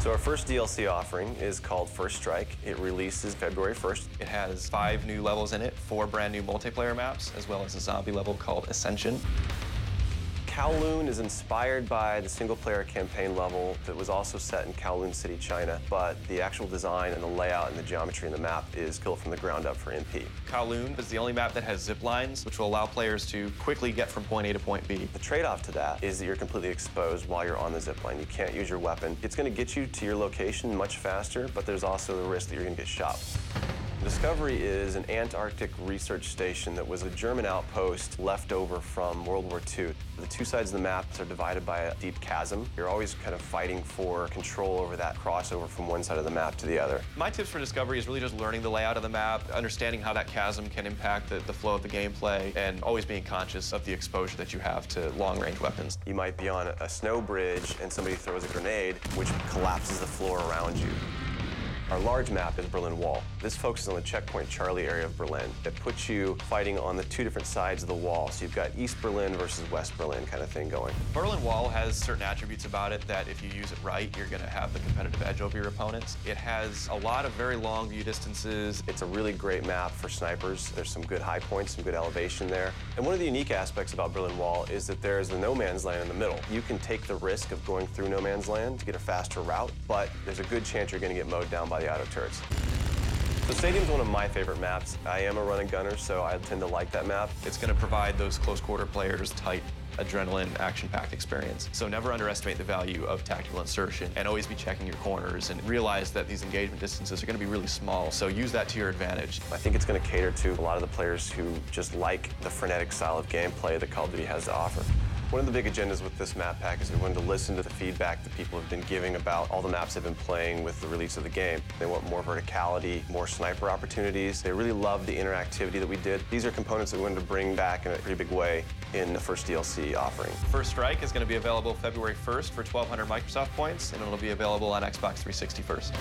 So our first DLC offering is called First Strike. It releases February 1st. It has 5 new levels in it, 4 brand new multiplayer maps, as well as a zombie level called Ascension. Kowloon is inspired by the single-player campaign level that was also set in Kowloon City, China, but the actual design and the layout and the geometry in the map is built from the ground up for MP. Kowloon is the only map that has zip lines, which will allow players to quickly get from point A to point B. The trade-off to that is that you're completely exposed while you're on the zip line. You can't use your weapon. It's going to get you to your location much faster, but there's also the risk that you're going to get shot. Discovery is an Antarctic research station that was a German outpost left over from World War II. The two sides of the map are divided by a deep chasm. You're always kind of fighting for control over that crossover from one side of the map to the other. My tips for Discovery is really just learning the layout of the map, understanding how that chasm can impact the flow of the gameplay, and always being conscious of the exposure that you have to long-range weapons. You might be on a snow bridge and somebody throws a grenade, which collapses the floor around you. Our large map is Berlin Wall. This focuses on the checkpoint Charlie area of Berlin. It puts you fighting on the two different sides of the wall. So you've got East Berlin versus West Berlin kind of thing going. Berlin Wall has certain attributes about it that if you use it right, you're going to have the competitive edge over your opponents. It has a lot of very long view distances. It's a really great map for snipers. There's some good high points, some good elevation there. And one of the unique aspects about Berlin Wall is that there's the no man's land in the middle. You can take the risk of going through no man's land to get a faster route, but there's a good chance you're going to get mowed down by the auto turrets. The stadium's one of my favorite maps. I am a run and gunner, so I tend to like that map. It's going to provide those close quarter players tight adrenaline, action-packed experience. So never underestimate the value of tactical insertion, and always be checking your corners and realize that these engagement distances are going to be really small, so use that to your advantage. I think it's going to cater to a lot of the players who just like the frenetic style of gameplay that Call of Duty has to offer. One of the big agendas with this map pack is we wanted to listen to the feedback that people have been giving about all the maps they've been playing with the release of the game. They want more verticality, more sniper opportunities. They really love the interactivity that we did. These are components that we wanted to bring back in a pretty big way in the first DLC offering. First Strike is going to be available February 1st for 1,200 Microsoft points, and it'll be available on Xbox 360 first.